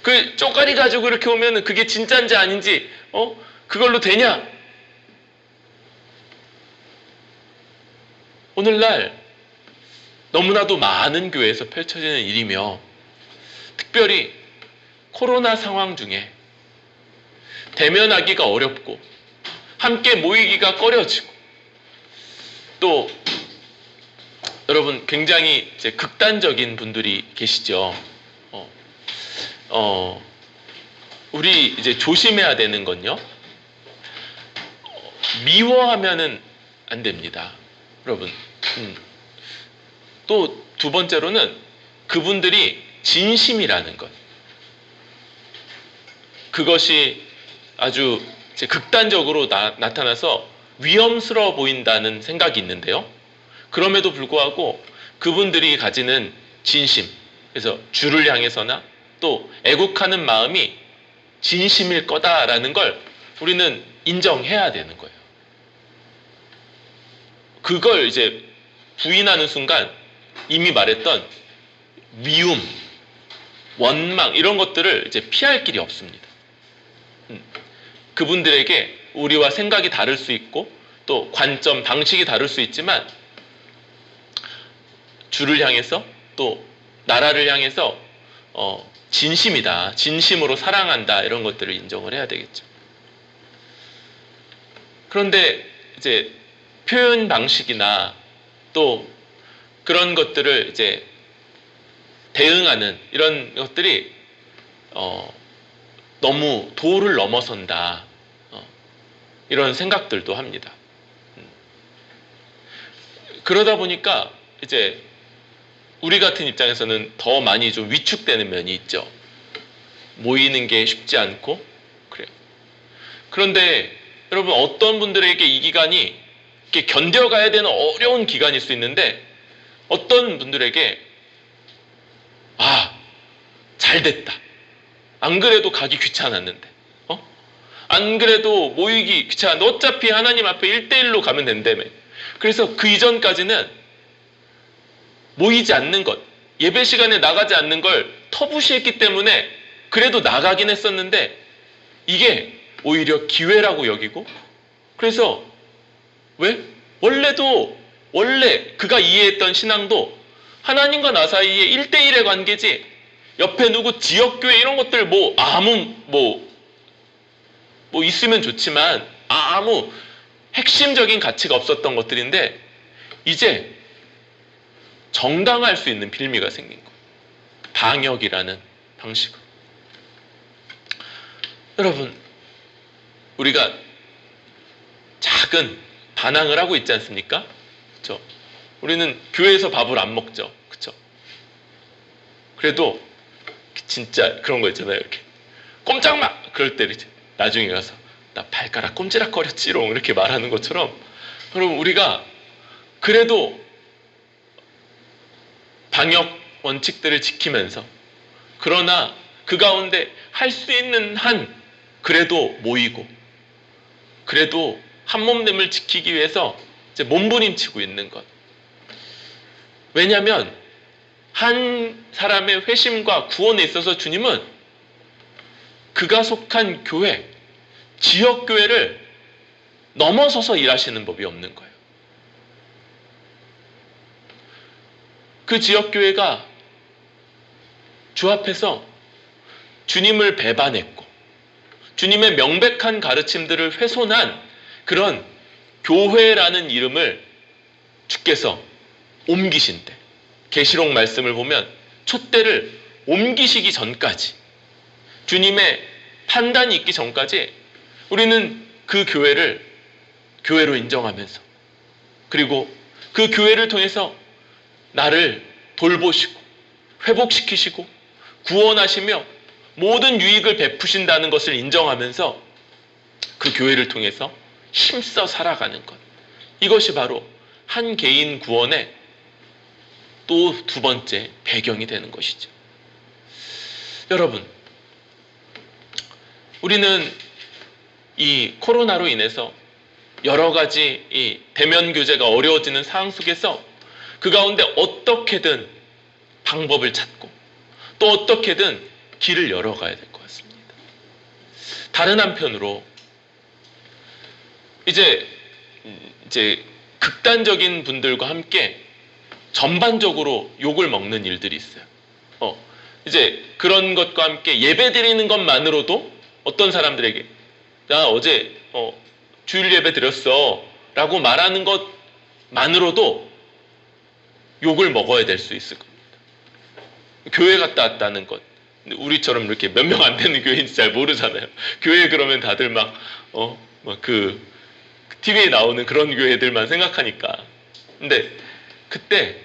그 쪼가리 가지고 이렇게 오면 그게 진짜인지 아닌지 그걸로 되냐? 오늘날 너무나도 많은 교회에서 펼쳐지는 일이며, 특별히 코로나 상황 중에 대면하기가 어렵고 함께 모이기가 꺼려지고, 또 여러분 굉장히 이제 극단적인 분들이 계시죠. 우리 이제 조심해야 되는 건요, 미워하면은 안 됩니다, 여러분. 또 두 번째로는 그분들이 진심이라는 것, 그것이 아주 이제 극단적으로 나타나서 위험스러워 보인다는 생각이 있는데요. 그럼에도 불구하고 그분들이 가지는 진심, 그래서 주를 향해서나 또 애국하는 마음이 진심일 거다라는 걸 우리는 인정해야 되는 거예요. 그걸 이제 부인하는 순간 이미 말했던 미움, 원망, 이런 것들을 이제 피할 길이 없습니다. 그분들에게 우리와 생각이 다를 수 있고 또 관점, 방식이 다를 수 있지만 주를 향해서 또 나라를 향해서 진심이다, 진심으로 사랑한다, 이런 것들을 인정을 해야 되겠죠. 그런데 이제 표현 방식이나 또 그런 것들을 이제 대응하는 이런 것들이 너무 도를 넘어선다, 이런 생각들도 합니다. 그러다 보니까 이제 우리 같은 입장에서는 더 많이 좀 위축되는 면이 있죠. 모이는 게 쉽지 않고 그래요. 그런데 여러분, 어떤 분들에게 이 기간이 이렇게 견뎌가야 되는 어려운 기간일 수 있는데, 어떤 분들에게 잘 됐다, 안 그래도 가기 귀찮았는데, 안 그래도 모이기 귀찮았는데 어차피 하나님 앞에 1대1로 가면 된다며. 그래서 그 이전까지는 모이지 않는 것, 예배 시간에 나가지 않는 걸 터부시했기 때문에 그래도 나가긴 했었는데 이게 오히려 기회라고 여기고, 그래서 왜? 원래 그가 이해했던 신앙도 하나님과 나 사이에 1대1의 관계지 옆에 누구 지역교회 이런 것들 뭐 있으면 좋지만 아무 핵심적인 가치가 없었던 것들인데 이제 정당화할 수 있는 빌미가 생긴 거예요. 방역이라는 방식으로. 여러분, 우리가 작은 반항을 하고 있지 않습니까? 그렇죠? 우리는 교회에서 밥을 안 먹죠. 그렇죠? 그래도 진짜 그런 거 있잖아요. 이렇게 꼼짝마! 그럴 때 이제 나중에 가서 나 발가락 꼼지락거렸지롱 이렇게 말하는 것처럼, 여러분 우리가 그래도 방역 원칙들을 지키면서, 그러나 그 가운데 할 수 있는 한 그래도 모이고, 그래도 한 몸됨을 지키기 위해서 이제 몸부림치고 있는 것. 왜냐하면 한 사람의 회심과 구원에 있어서 주님은 그가 속한 교회, 지역교회를 넘어서서 일하시는 법이 없는 거예요. 그 지역교회가 주 앞에서 주님을 배반했고 주님의 명백한 가르침들을 훼손한 그런 교회라는 이름을 주께서 옮기신 때, 계시록 말씀을 보면 촛대를 옮기시기 전까지, 주님의 판단이 있기 전까지 우리는 그 교회를 교회로 인정하면서, 그리고 그 교회를 통해서 나를 돌보시고 회복시키시고 구원하시며 모든 유익을 베푸신다는 것을 인정하면서 그 교회를 통해서 힘써 살아가는 것. 이것이 바로 한 개인 구원의 또 두 번째 배경이 되는 것이죠. 여러분, 우리는 이 코로나로 인해서 여러 가지 이 대면 교제가 어려워지는 상황 속에서 그 가운데 어떻게든 방법을 찾고 또 어떻게든 길을 열어가야 될 것 같습니다. 다른 한편으로 이제 극단적인 분들과 함께 전반적으로 욕을 먹는 일들이 있어요. 이제 그런 것과 함께 예배 드리는 것만으로도 어떤 사람들에게 나 어제 주일 예배 드렸어 라고 말하는 것만으로도 욕을 먹어야 될 수 있을 겁니다. 교회 갔다 왔다는 것, 우리처럼 이렇게 몇 명 안 되는 교회인지 잘 모르잖아요. 교회 그러면 다들 그 TV에 나오는 그런 교회들만 생각하니까. 근데 그때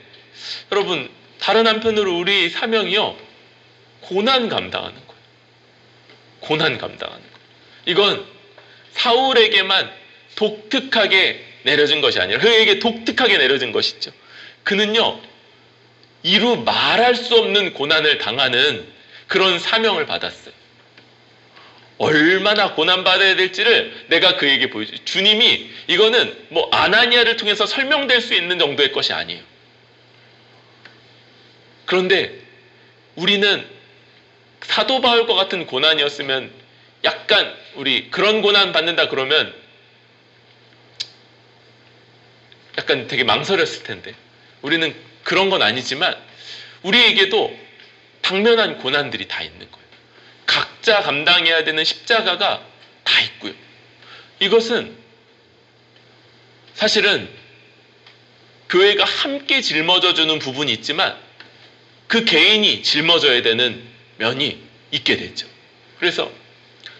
여러분, 다른 한편으로 우리 사명이요, 고난 감당하는 거예요. 고난 감당하는 거예요. 이건 사울에게만 독특하게 내려진 것이 아니라 그에게 독특하게 내려진 것이죠. 그는요, 이루 말할 수 없는 고난을 당하는 그런 사명을 받았어요. 얼마나 고난받아야 될지를 내가 그에게 보여줘요. 주님이 이거는 아나니아를 통해서 설명될 수 있는 정도의 것이 아니에요. 그런데 우리는 사도 바울과 같은 고난이었으면 약간 우리 그런 고난 받는다 그러면 약간 되게 망설였을 텐데, 우리는 그런 건 아니지만 우리에게도 당면한 고난들이 다 있는 거예요. 각자 감당해야 되는 십자가가 다 있고요. 이것은 사실은 교회가 함께 짊어져주는 부분이 있지만 그 개인이 짊어져야 되는 면이 있게 되죠. 그래서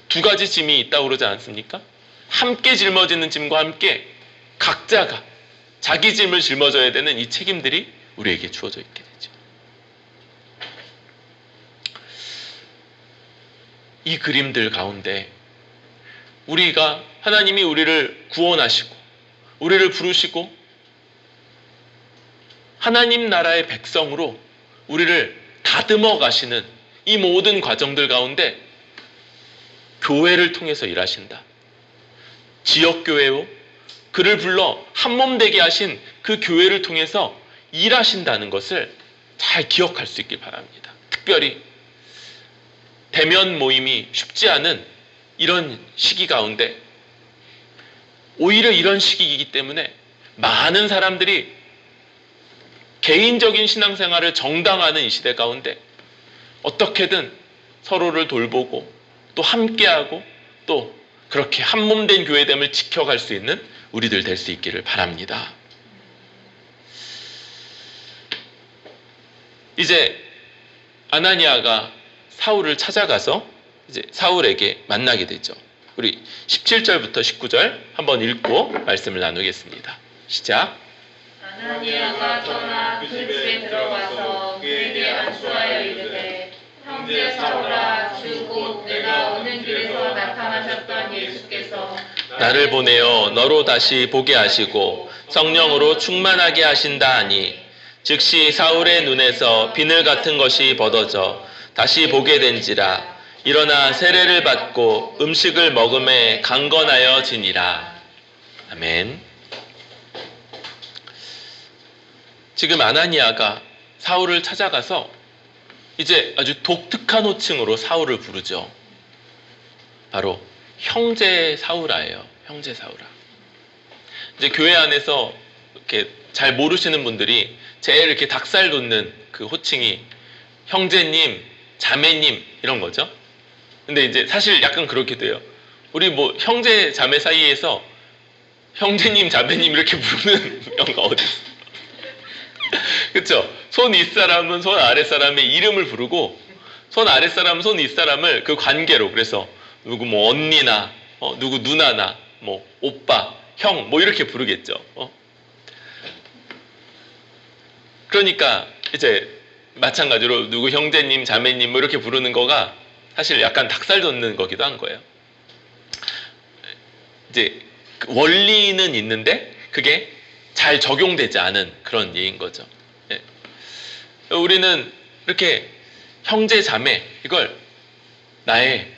두 가지 짐이 있다고 그러지 않습니까? 함께 짊어지는 짐과 함께 각자가 자기 짐을 짊어져야 되는 이 책임들이 우리에게 주어져 있게 되죠. 이 그림들 가운데 우리가, 하나님이 우리를 구원하시고 우리를 부르시고 하나님 나라의 백성으로 우리를 다듬어 가시는 이 모든 과정들 가운데 교회를 통해서 일하신다. 지역교회요, 그를 불러 한몸 되게 하신 그 교회를 통해서 일하신다는 것을 잘 기억할 수 있길 바랍니다. 특별히 대면 모임이 쉽지 않은 이런 시기 가운데 오히려 이런 시기이기 때문에 많은 사람들이 개인적인 신앙생활을 정당화하는 이 시대 가운데 어떻게든 서로를 돌보고 또 함께하고 또 그렇게 한몸된 교회됨을 지켜갈 수 있는 우리들 될 수 있기를 바랍니다. 이제 아나니아가 사울을 찾아가서 이제 사울에게 만나게 되죠. 우리 17절부터 19절 한번 읽고 말씀을 나누겠습니다. 시작. 아나니아가 떠나 그 집에 들어가서 그에게 안수하여 이르되 형제 사울아 주 곧 내가 오는 길에서 나타나셨던 예수께서 나를 보내어 너로 다시 보게 하시고 성령으로 충만하게 하신다 하니 즉시 사울의 눈에서 비늘 같은 것이 벗어져 다시 보게 된지라. 일어나 세례를 받고 음식을 먹음에 강건하여 지니라. 아멘. 지금 아나니아가 사울을 찾아가서 이제 아주 독특한 호칭으로 사울을 부르죠. 바로 형제 사울아예요. 형제 사울아. 이제 교회 안에서 이렇게 잘 모르시는 분들이 제일 이렇게 닭살 돋는 그 호칭이 형제님, 자매님 이런 거죠. 근데 이제 사실 약간 그렇게 돼요. 우리 뭐 형제 자매 사이에서 형제님, 자매님 이렇게 부르는 명가 어디 있어? 그렇죠? 손 윗사람은 손 아랫사람의 이름을 부르고 손 아랫사람은 손 윗사람을 그 관계로, 그래서 누구 뭐 언니나 누구 누나나 뭐 오빠, 형 뭐 이렇게 부르겠죠. 그러니까 이제 마찬가지로 누구 형제님, 자매님 뭐 이렇게 부르는 거가 사실 약간 닭살 돋는 거기도 한 거예요. 이제 원리는 있는데 그게 잘 적용되지 않은 그런 예인 거죠. 예. 우리는 이렇게 형제 자매, 이걸 나의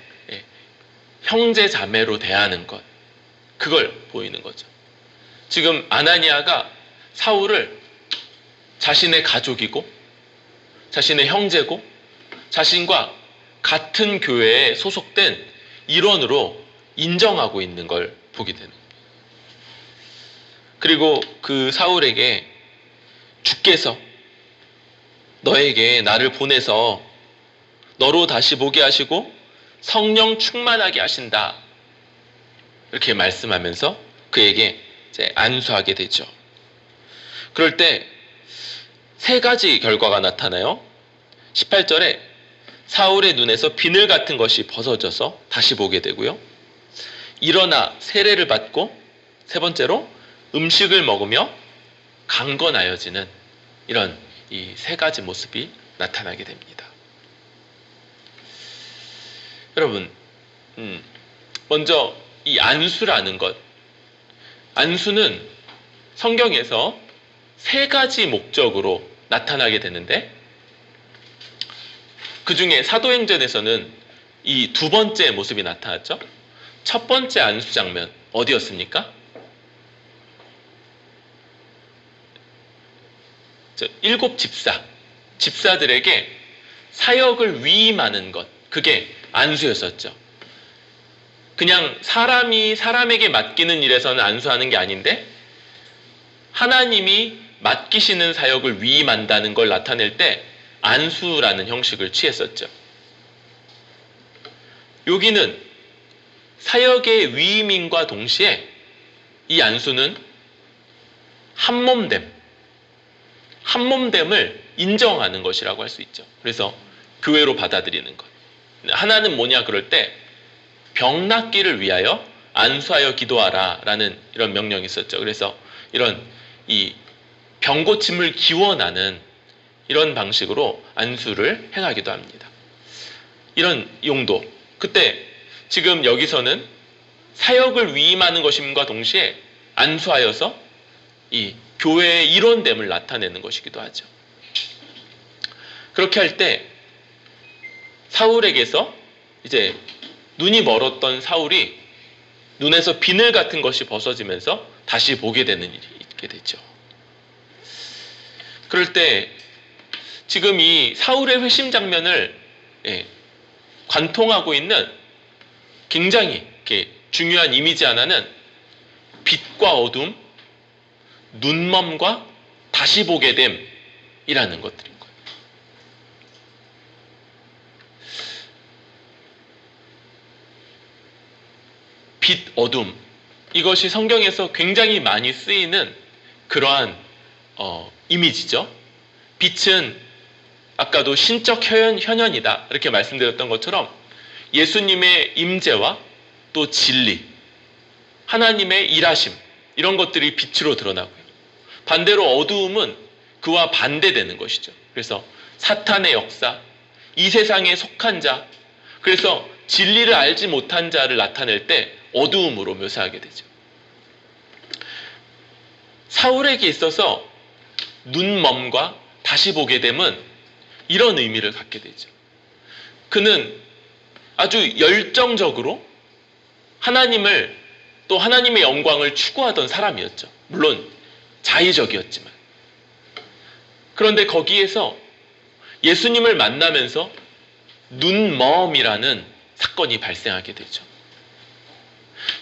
형제 자매로 대하는 것, 그걸 보이는 거죠. 지금 아나니아가 사울을 자신의 가족이고 자신의 형제고 자신과 같은 교회에 소속된 일원으로 인정하고 있는 걸 보게 되는 거예요. 그리고 그 사울에게 주께서 너에게 나를 보내서 너로 다시 보게 하시고 성령 충만하게 하신다, 이렇게 말씀하면서 그에게 이제 안수하게 되죠. 그럴 때 세 가지 결과가 나타나요. 18절에 사울의 눈에서 비늘 같은 것이 벗어져서 다시 보게 되고요. 일어나 세례를 받고, 세 번째로 음식을 먹으며 강건하여지는 이런 이 세 가지 모습이 나타나게 됩니다. 여러분, 먼저 이 안수라는 것, 안수는 성경에서 세 가지 목적으로 나타나게 되는데 그 중에 사도행전에서는 이 두 번째 모습이 나타났죠. 첫 번째 안수 장면 어디였습니까? 일곱 집사들에게 사역을 위임하는 것, 그게 안수였었죠. 그냥 사람이 사람에게 맡기는 일에서는 안수하는 게 아닌데 하나님이 맡기시는 사역을 위임한다는 걸 나타낼 때 안수라는 형식을 취했었죠. 여기는 사역의 위임인과 동시에 이 안수는 한몸됨을 인정하는 것이라고 할 수 있죠. 그래서 교회로 받아들이는 것. 하나는 뭐냐 그럴 때 병 낫기를 위하여 안수하여 기도하라 라는 이런 명령이 있었죠. 그래서 이런 이 병고침을 기원하는 이런 방식으로 안수를 행하기도 합니다. 이런 용도. 그때 지금 여기서는 사역을 위임하는 것임과 동시에 안수하여서 이 교회의 일원됨을 나타내는 것이기도 하죠. 그렇게 할 때 사울에게서 이제 눈이 멀었던 사울이 눈에서 비늘 같은 것이 벗어지면서 다시 보게 되는 일이 있게 되죠. 그럴 때 지금 이 사울의 회심 장면을 관통하고 있는 굉장히 이렇게 중요한 이미지 하나는 빛과 어둠, 눈멈과 다시 보게 됨이라는 것들인 거예요. 빛, 어둠, 이것이 성경에서 굉장히 많이 쓰이는 그러한 이미지죠. 빛은 아까도 신적 현현이다 이렇게 말씀드렸던 것처럼 예수님의 임재와 또 진리, 하나님의 일하심, 이런 것들이 빛으로 드러나고요. 반대로 어두움은 그와 반대되는 것이죠. 그래서 사탄의 역사, 이 세상에 속한 자, 그래서 진리를 알지 못한 자를 나타낼 때 어두움으로 묘사하게 되죠. 사울에게 있어서 눈멈과 다시 보게 됨은 이런 의미를 갖게 되죠. 그는 아주 열정적으로 하나님을, 또 하나님의 영광을 추구하던 사람이었죠. 물론 자의적이었지만. 그런데 거기에서 예수님을 만나면서 눈멈이라는 사건이 발생하게 되죠.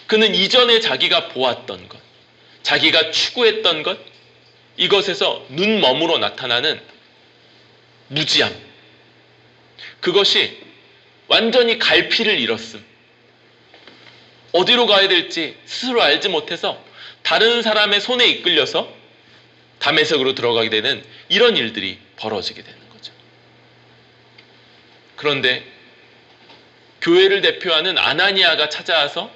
그는 이전에 자기가 보았던 것, 자기가 추구했던 것, 이것에서 눈멈으로 나타나는 무지함, 그것이 완전히 갈피를 잃었음, 어디로 가야 될지 스스로 알지 못해서 다른 사람의 손에 이끌려서 다메섹으로 들어가게 되는 이런 일들이 벌어지게 되는 거죠. 그런데 교회를 대표하는 아나니아가 찾아와서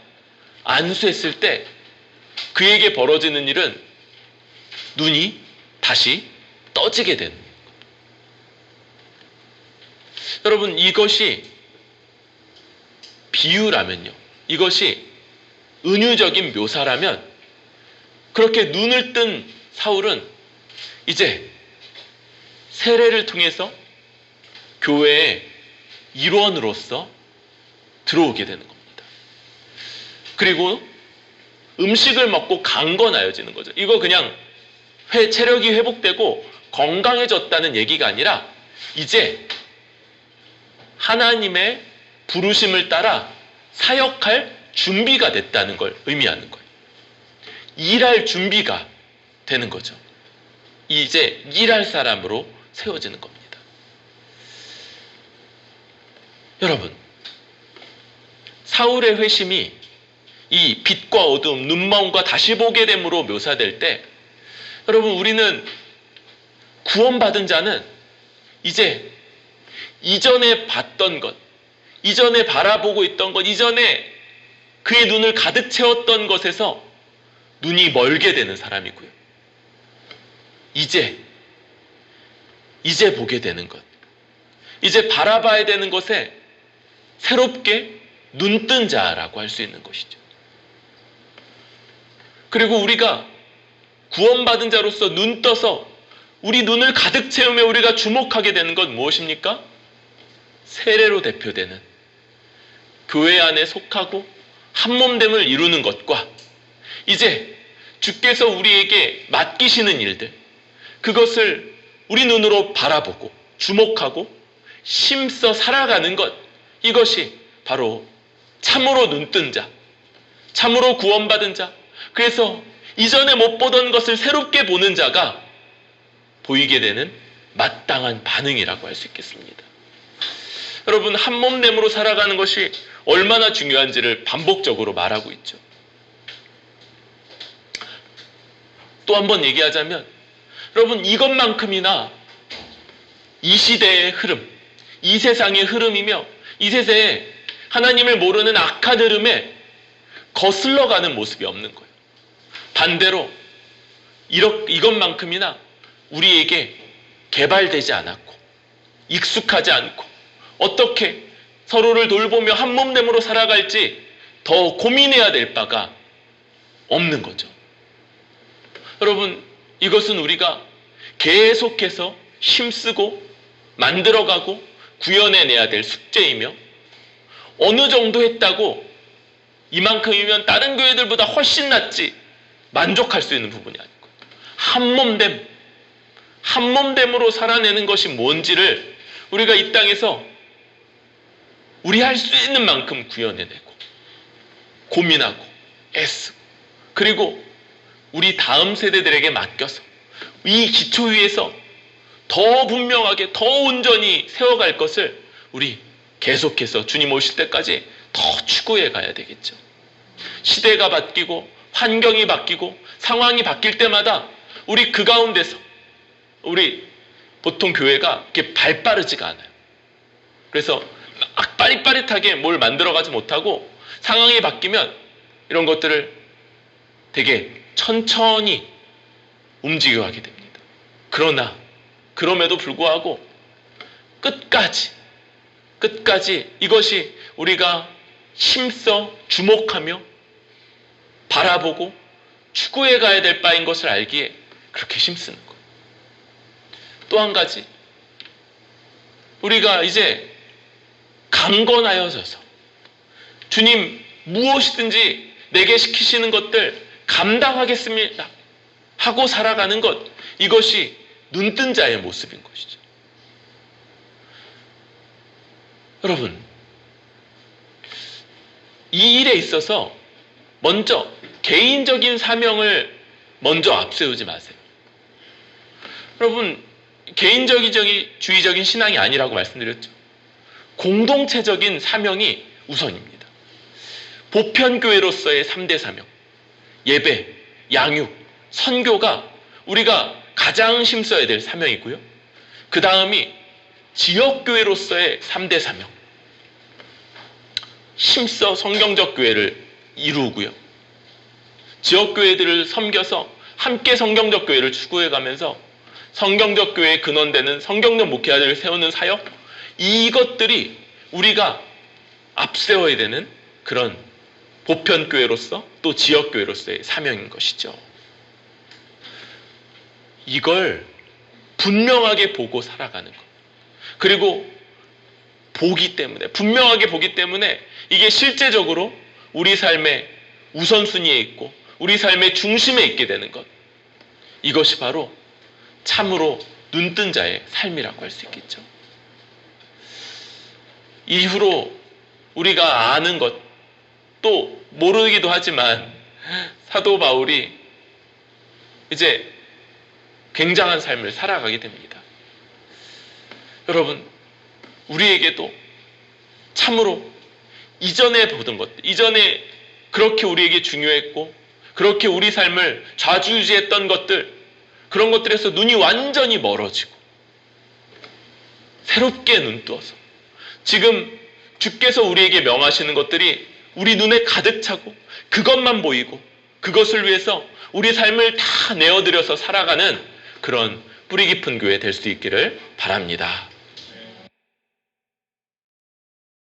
안수했을 때 그에게 벌어지는 일은 눈이 다시 떠지게 되는 거예요. 여러분, 이것이 비유라면요, 이것이 은유적인 묘사라면, 그렇게 눈을 뜬 사울은 이제 세례를 통해서 교회의 일원으로서 들어오게 되는 겁니다. 그리고 음식을 먹고 강건하여지는 거죠. 이거 그냥 체력이 회복되고 건강해졌다는 얘기가 아니라 이제 하나님의 부르심을 따라 사역할 준비가 됐다는 걸 의미하는 거예요. 일할 준비가 되는 거죠. 이제 일할 사람으로 세워지는 겁니다. 여러분, 사울의 회심이 이 빛과 어둠, 눈먼과 다시 보게 됨으로 묘사될 때, 여러분, 우리는 구원받은 자는 이제 이전에 봤던 것, 이전에 바라보고 있던 것, 이전에 그의 눈을 가득 채웠던 것에서 눈이 멀게 되는 사람이고요. 이제 보게 되는 것, 이제 바라봐야 되는 것에 새롭게 눈뜬 자라고 할 수 있는 것이죠. 그리고 우리가 구원받은 자로서 눈 떠서 우리 눈을 가득 채우며 우리가 주목하게 되는 건 무엇입니까? 세례로 대표되는 교회 안에 속하고 한몸됨을 이루는 것과 이제 주께서 우리에게 맡기시는 일들, 그것을 우리 눈으로 바라보고 주목하고 힘써 살아가는 것, 이것이 바로 참으로 눈뜬 자, 참으로 구원받은 자, 그래서 이전에 못 보던 것을 새롭게 보는 자가 보이게 되는 마땅한 반응이라고 할 수 있겠습니다. 여러분, 한몸됨으로 살아가는 것이 얼마나 중요한지를 반복적으로 말하고 있죠. 또 한 번 얘기하자면, 여러분, 이것만큼이나 이 시대의 흐름, 이 세상의 흐름이며 이 세대에 하나님을 모르는 악한 흐름에 거슬러가는 모습이 없는 거예요. 반대로 이것만큼이나 우리에게 개발되지 않았고 익숙하지 않고 어떻게 서로를 돌보며 한몸됨으로 살아갈지 더 고민해야 될 바가 없는 거죠. 여러분, 이것은 우리가 계속해서 힘쓰고 만들어가고 구현해내야 될 숙제이며, 어느 정도 했다고 이만큼이면 다른 교회들보다 훨씬 낫지 만족할 수 있는 부분이 아니고, 한몸됨으로 살아내는 것이 뭔지를 우리가 이 땅에서 우리 할 수 있는 만큼 구현해내고 고민하고 애쓰고 그리고 우리 다음 세대들에게 맡겨서 이 기초 위에서 더 분명하게 더 온전히 세워갈 것을 우리 계속해서 주님 오실 때까지 더 추구해 가야 되겠죠. 시대가 바뀌고 환경이 바뀌고 상황이 바뀔 때마다 우리 그 가운데서 우리 보통 교회가 이렇게 발빠르지가 않아요. 그래서 막 빠릿빠릿하게 뭘 만들어가지 못하고 상황이 바뀌면 이런 것들을 되게 천천히 움직여가게 됩니다. 그러나 그럼에도 불구하고 끝까지 이것이 우리가 힘써 주목하며 바라보고 추구해 가야 될 바인 것을 알기에 그렇게 힘쓰는 거예요. 또 한 가지, 우리가 이제 강건하여져서 주님 무엇이든지 내게 시키시는 것들 감당하겠습니다 하고 살아가는 것, 이것이 눈뜬 자의 모습인 것이죠. 여러분, 이 일에 있어서 먼저 개인적인 사명을 먼저 앞세우지 마세요. 여러분, 개인주의적인 신앙이 아니라고 말씀드렸죠. 공동체적인 사명이 우선입니다. 보편교회로서의 3대 사명, 예배, 양육, 선교가 우리가 가장 힘써야 될 사명이고요. 그 다음이 지역교회로서의 3대 사명, 힘써 성경적 교회를 이루고요. 지역교회들을 섬겨서 함께 성경적 교회를 추구해가면서 성경적 교회의 근원되는 성경적 목회자들을 세우는 사역, 이것들이 우리가 앞세워야 되는 그런 보편교회로서 또 지역교회로서의 사명인 것이죠. 이걸 분명하게 보고 살아가는 것. 그리고 분명하게 보기 때문에 이게 실제적으로 우리 삶의 우선순위에 있고 우리 삶의 중심에 있게 되는 것. 이것이 바로 참으로 눈뜬 자의 삶이라고 할 수 있겠죠. 이후로 우리가 아는 것, 또 모르기도 하지만 사도 바울이 이제 굉장한 삶을 살아가게 됩니다. 여러분, 우리에게도 참으로 이전에 보던 것들, 이전에 그렇게 우리에게 중요했고 그렇게 우리 삶을 좌지우지했던 것들, 그런 것들에서 눈이 완전히 멀어지고 새롭게 눈 뜨어서 지금 주께서 우리에게 명하시는 것들이 우리 눈에 가득 차고 그것만 보이고 그것을 위해서 우리 삶을 다 내어드려서 살아가는 그런 뿌리 깊은 교회 될 수 있기를 바랍니다.